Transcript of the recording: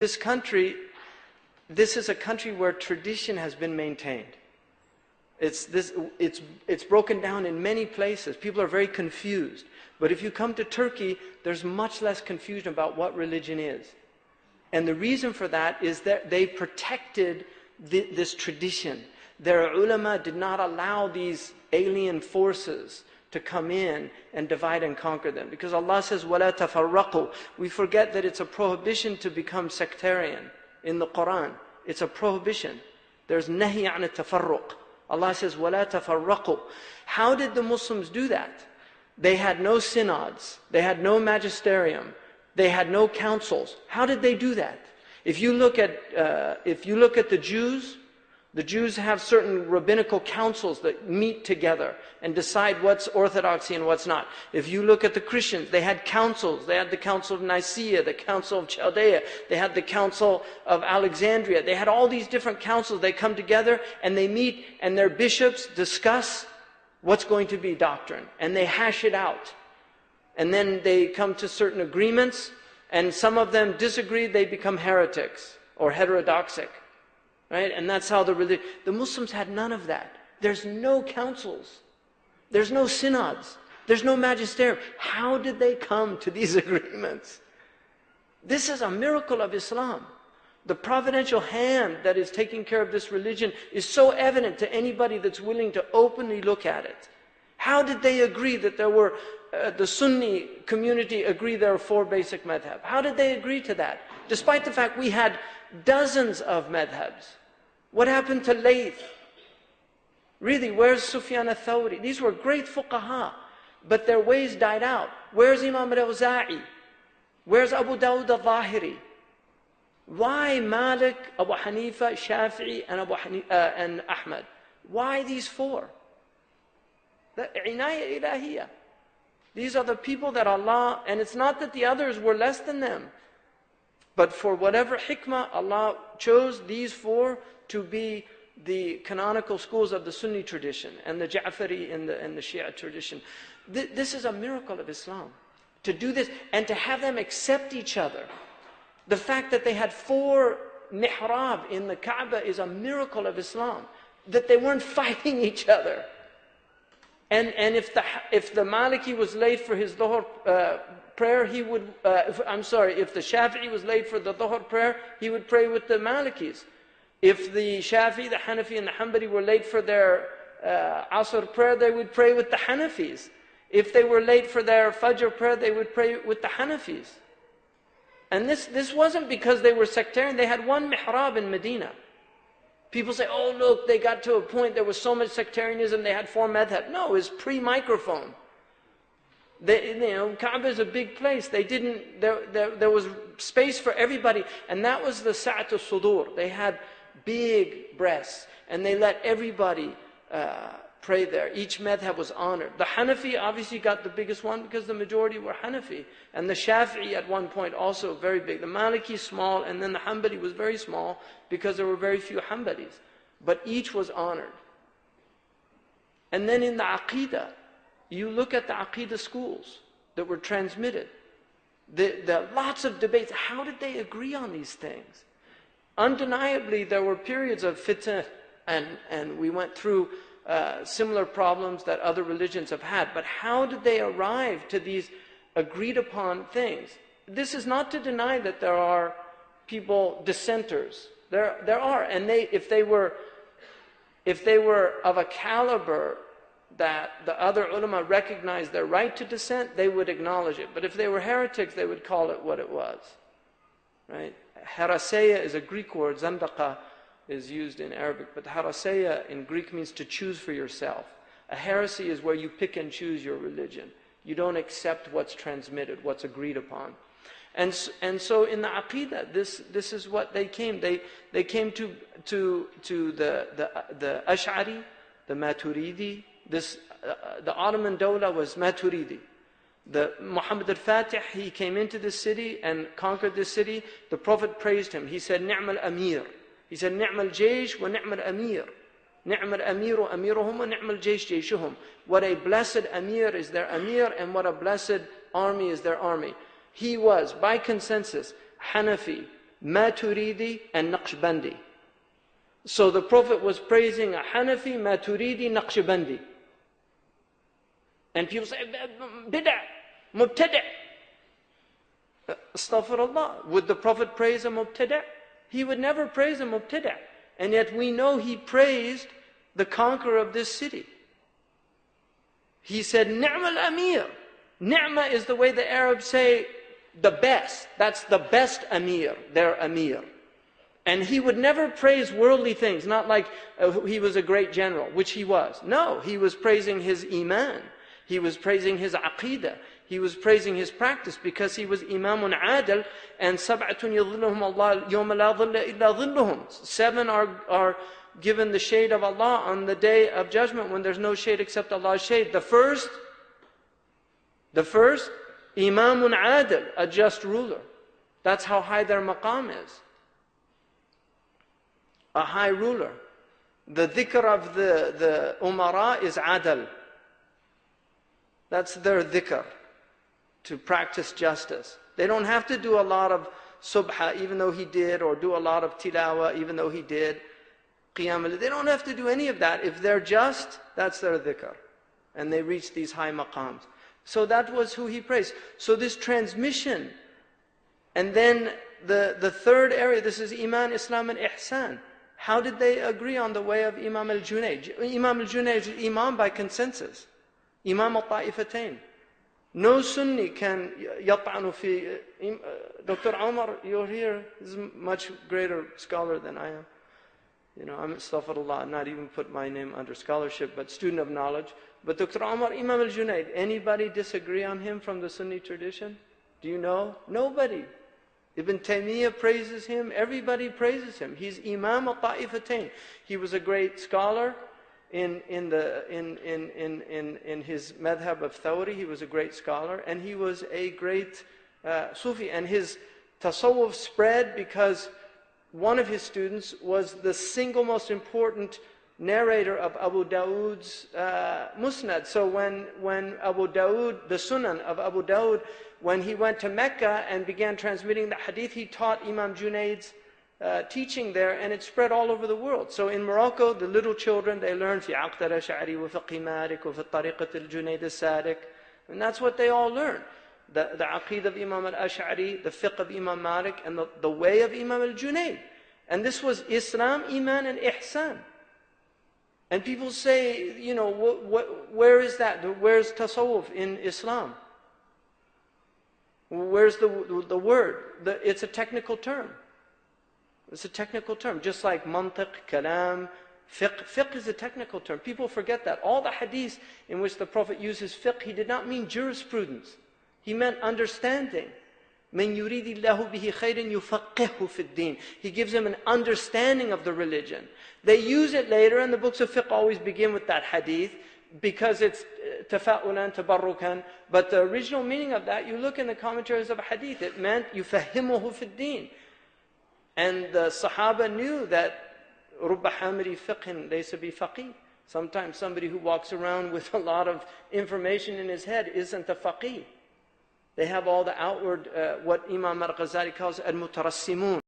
This country, this is a country where tradition has been maintained. It's broken down in many places. People are very confused. But if you come to Turkey, there's much less confusion about what religion is. And the reason for that is that they protected this tradition. Their ulama did not allow these alien forces to come in and divide and conquer them. Because Allah says, وَلَا تَفَرَّقُوا. We forget that it's a prohibition to become sectarian in the Quran. It's a prohibition. There's nahi an tafarruq. Allah says, وَلَا تَفَرَّقُوا. How did the Muslims do that? They had no synods. They had no magisterium. They had no councils. How did they do that? If you look at the Jews have certain rabbinical councils that meet together and decide what's orthodoxy and what's not. If you look at the Christians, they had councils. They had the Council of Nicaea, the Council of Chaldea, they had the Council of Alexandria. They had all these different councils. They come together and they meet, and their bishops discuss what's going to be doctrine. And they hash it out. And then they come to certain agreements, and some of them disagree, they become heretics or heterodoxic. Right? And that's how the Muslims had none of that. There's no councils. There's no synods. There's no magisterium. How did they come to these agreements? This is a miracle of Islam. The providential hand that is taking care of this religion is so evident to anybody that's willing to openly look at it. How did they agree that there were, the Sunni community agree there are 4 basic madhab? How did they agree to that? Despite the fact we had dozens of madhabs. What happened to Layth? Really, where's Sufyan al-Thawri? These were great fuqaha, but their ways died out. Where's Imam al-Awza'i? Where's Abu Dawud al-Zahiri? Why Malik, Abu Hanifa, Shafi'i, and Ahmad? Why these 4? The inaya ilahiyah. These are the people that Allah, and it's not that the others were less than them, but for whatever hikmah, Allah chose these 4 to be the canonical schools of the Sunni tradition and the Ja'fari and the Shia tradition. This is a miracle of Islam. To do this and to have them accept each other. The fact that they had 4 mihrab in the Kaaba is a miracle of Islam. That they weren't fighting each other. And if the Maliki was late for his Dhuhr prayer, he would, if the Shafi'i was late for the Dhuhr prayer, he would pray with the Malikis. If the Shafi'i, the Hanafi, and the Hanbali were late for their Asr prayer, they would pray with the Hanafis. If they were late for their Fajr prayer, they would pray with the Hanafis. And this wasn't because they were sectarian. They had 1 mihrab in Medina. People say, oh look, they got to a point, there was so much sectarianism, they had 4 madhab. No, it was pre-microphone. Kaaba is a big place. There was space for everybody. And that was the sa'at al-sudur. They had big breasts. And they let everybody pray there. Each madhab was honored. The Hanafi obviously got the biggest one because the majority were Hanafi. And the Shafi'i at one point also very big. The Maliki small, and then the Hanbali was very small because there were very few Hanbalis. But each was honored. And then in the Aqidah, you look at the Aqidah schools that were transmitted. The lots of debates. How did they agree on these things? Undeniably, there were periods of fitna, and we went through similar problems that other religions have had. But how did they arrive to these agreed upon things? This is not to deny that there are people, dissenters. There are, and if they were of a caliber that the other ulama recognized their right to dissent, they would acknowledge it. But if they were heretics, they would call it what it was. Right? Haraseya is a Greek word. Zandaqa is used in Arabic. But haraseya in Greek means to choose for yourself. A heresy is where you pick and choose your religion. You don't accept what's transmitted, what's agreed upon. And so in the Aqidah, this is what they came. They came to the Ash'ari, the Maturidi. The Ottoman Dawla was Maturidi. The Muhammad al-Fatih, he came into this city and conquered this city. The Prophet praised him. He said, Ni'mal Amir. He said, Ni'mal Jaysh wa Ni'mal Amir. Ni'mal Amiru Amiruhum wa Ni'mal Jaysh Jayshuhum. What a blessed Amir is their Amir, and what a blessed army is their army. He was, by consensus, Hanafi, Maturidi, and Naqshbandi. So the Prophet was praising a Hanafi, Maturidi, Naqshbandi. And people say, bid'ah, mubtada'. Astaghfirullah. Would the Prophet praise a mubtada'? He would never praise a mubtada'. And yet we know he praised the conqueror of this city. He said, Ni'mal Amir. Ni'ma is the way the Arabs say the best. That's the best Amir, their Amir. And he would never praise worldly things, not like he was a great general, which he was. No, he was praising his Iman. He was praising his Aqidah. He was praising his practice because he was Imamun Adil, and sab'atun yadhilluhum Allah yawma la dhilla illa dhilluhum. 7 are given the shade of Allah on the day of judgment when there's no shade except Allah's shade. The first, Imamun Adil, a just ruler. That's how high their maqam is. A high ruler. The dhikr of the umara is adal. That's their dhikr, to practice justice. They don't have to do a lot of subha, even though he did, or do a lot of tilawa, even though he did. Qiyam, they don't have to do any of that. If they're just, that's their dhikr. And they reach these high maqams. So that was who he praised. So this transmission. And then the third area, this is Iman, Islam, and Ihsan. How did they agree on the way of Imam al-Junayd? Imam al-Junayd is Imam by consensus. Imam al-Ta'ifatain. No Sunni can yat'anu fi... Dr. Omar, you're here, is a much greater scholar than I am. You know, I'm astaghfirullah, not even put my name under scholarship, but student of knowledge. But Dr. Omar, Imam al-Junayd, anybody disagree on him from the Sunni tradition? Do you know? Nobody. Ibn Taymiyyah praises him, everybody praises him. He's Imam al-Ta'ifatain. He was a great scholar in his madhab of Thawri. He was a great scholar, and he was a great Sufi. And his tasawwuf spread because one of his students was the single most important narrator of Abu Dawood's Musnad. So when Abu Dawood, the Sunan of Abu Dawood, when he went to Mecca and began transmitting the Hadith, he taught Imam Junayd's teaching there, and it spread all over the world. So in Morocco, the little children, they learn fi aqd al-Ash'ari wa fiqh Malik wa fi tariqat al-Junayd al-Sadiq. And that's what they all learn. The aqid of Imam al-Ash'ari, the fiqh of Imam Malik, and the way of Imam al-Junayd. And this was Islam, Iman, and Ihsan. And people say, you know, where is that? Where's tasawwuf in Islam? Where's the word? It's a technical term. It's a technical term. Just like mantiq, kalam, fiqh. Fiqh is a technical term. People forget that. All the hadiths in which the Prophet uses fiqh, he did not mean jurisprudence. He meant understanding. مَنْ يُرِيدِ اللَّهُ بِهِ خَيْرٍ يُفَقِّهُ فِي الدِّينِ. He gives them an understanding of the religion. They use it later, and the books of fiqh always begin with that hadith, because it's tafa'ulan, tabarrukan. But the original meaning of that, you look in the commentaries of hadith, it meant يُفَهِّمُهُ فِي الدِّينِ. And the Sahaba knew that رُبَّ حَامِرِ فِقْهٍ لَيْسَ بِفَقِيهٍ. Sometimes somebody who walks around with a lot of information in his head isn't a faqih. They have all the outward, what Imam al-Ghazali calls al-mutarassimun.